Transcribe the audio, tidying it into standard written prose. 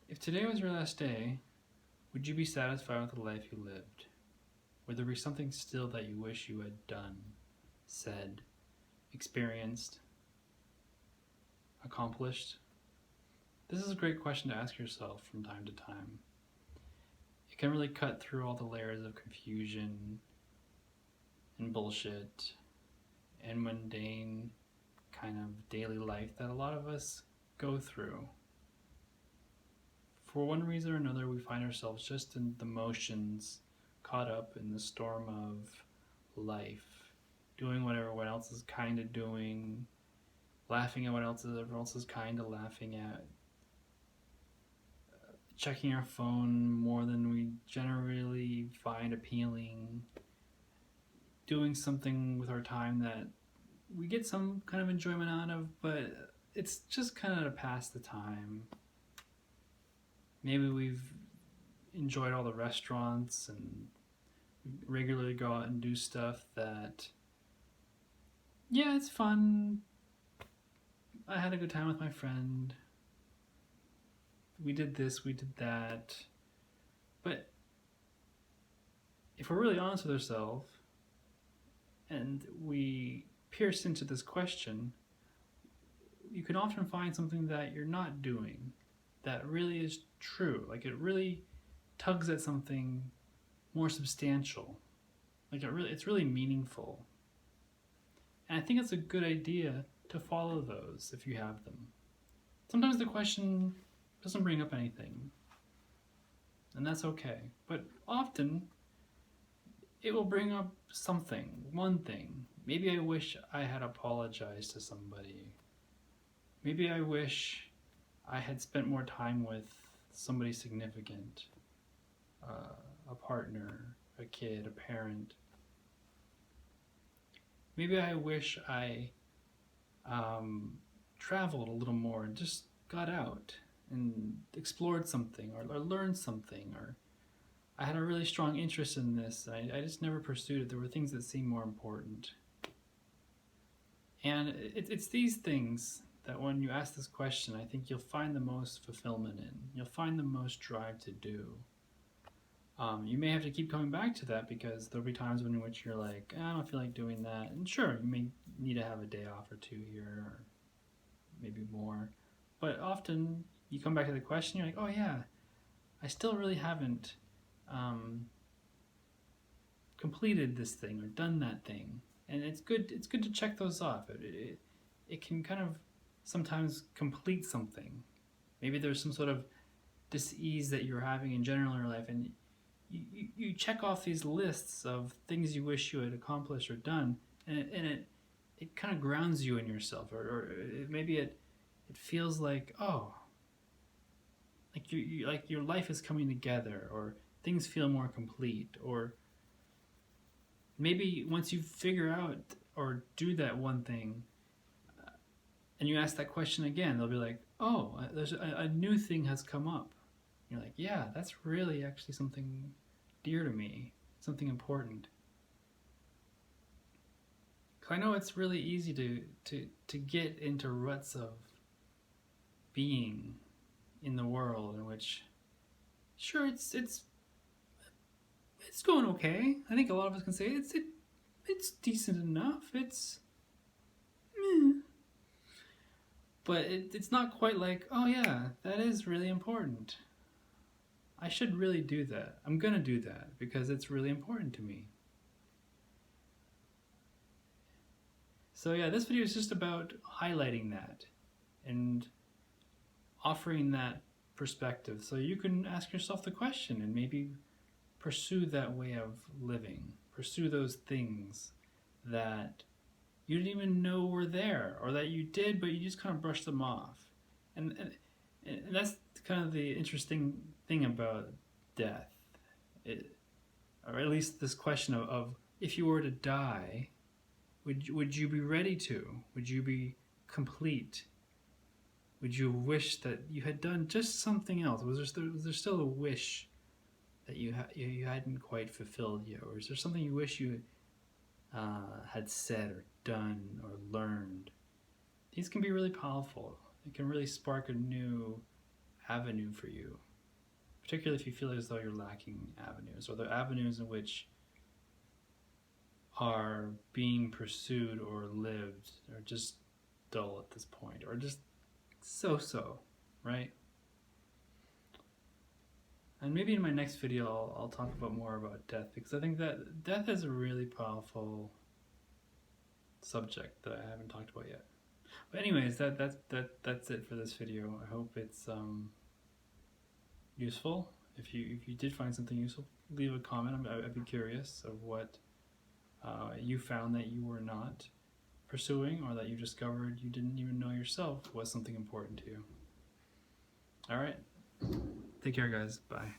If today was your last day, would you be satisfied with the life you lived? Would there be something still that you wish you had done, said, experienced, accomplished? This is a great question to ask yourself from time to time. It can really cut through all the layers of confusion and bullshit and mundane kind of daily life that a lot of us go through. For one reason or another, we find ourselves just in the motions, caught up in the storm of life, doing what everyone else is kind of doing, laughing at what everyone else is kind of laughing at, checking our phone more than we generally find appealing, doing something with our time that we get some kind of enjoyment out of, but it's just kind of to pass the time. Maybe we've enjoyed all the restaurants and regularly go out and do stuff that, yeah, it's fun. I had a good time with my friend. We did this, we did that. But if we're really honest with ourselves and we pierce into this question, you can often find something that you're not doing that really is true. Like it really tugs at something more substantial. Like it's really meaningful. And I think it's a good idea to follow those if you have them. Sometimes the question doesn't bring up anything, and that's okay. But often it will bring up something, one thing. Maybe I wish I had apologized to somebody. Maybe I wish I had spent more time with somebody significant, a partner, a kid, a parent. Maybe I wish I traveled a little more and just got out and explored something or learned something, or I had a really strong interest in this. I just never pursued it. There were things that seemed more important. And it's these things that when you ask this question, I think you'll find the most fulfillment in. You'll find the most drive to do. You may have to keep coming back to that because there'll be times in which you're like, I don't feel like doing that. And sure, you may need to have a day off or two here, or maybe more. But often you come back to the question, you're like, oh yeah, I still really haven't completed this thing or done that thing. And it's good to check those off. It can kind of sometimes complete something. Maybe there's some sort of dis-ease that you're having in general in your life, and you check off these lists of things you wish you had accomplished or done, and it kind of grounds you in yourself, or maybe it feels like, oh, like you like your life is coming together, or things feel more complete, or maybe once you figure out or do that one thing, and you ask that question again, they'll be like, oh, there's a new thing has come up. You're like, yeah, that's really actually something dear to me, something important. Because I know it's really easy to get into ruts of being in the world in which, sure, it's going okay. I think a lot of us can say it's decent enough. It's meh. But it's not quite like, oh yeah, that is really important. I should really do that. I'm gonna do that because it's really important to me. So yeah, this video is just about highlighting that and offering that perspective so you can ask yourself the question and maybe pursue that way of living. Pursue those things that you didn't even know were there, or that you did but you just kind of brushed them off. And that's kind of the interesting thing about death, or at least this question of if you were to die, would you be ready to? Would you be complete? Would you wish that you had done just something else? Was there still a wish that you hadn't quite fulfilled yet, or is there something you wish you had said or done or learned? These can be really powerful. It can really spark a new avenue for you, particularly if you feel as though you're lacking avenues, or the avenues in which are being pursued or lived are just dull at this point, or just so, right? And maybe in my next video I'll talk about more about death, because I think that death is a really powerful subject that I haven't talked about yet. But anyways, that's it for this video. I hope it's useful. If you did find something useful, leave a comment. I'd be curious of what you found that you were not pursuing, or that you discovered you didn't even know yourself was something important to you. All right. Take care, guys. Bye.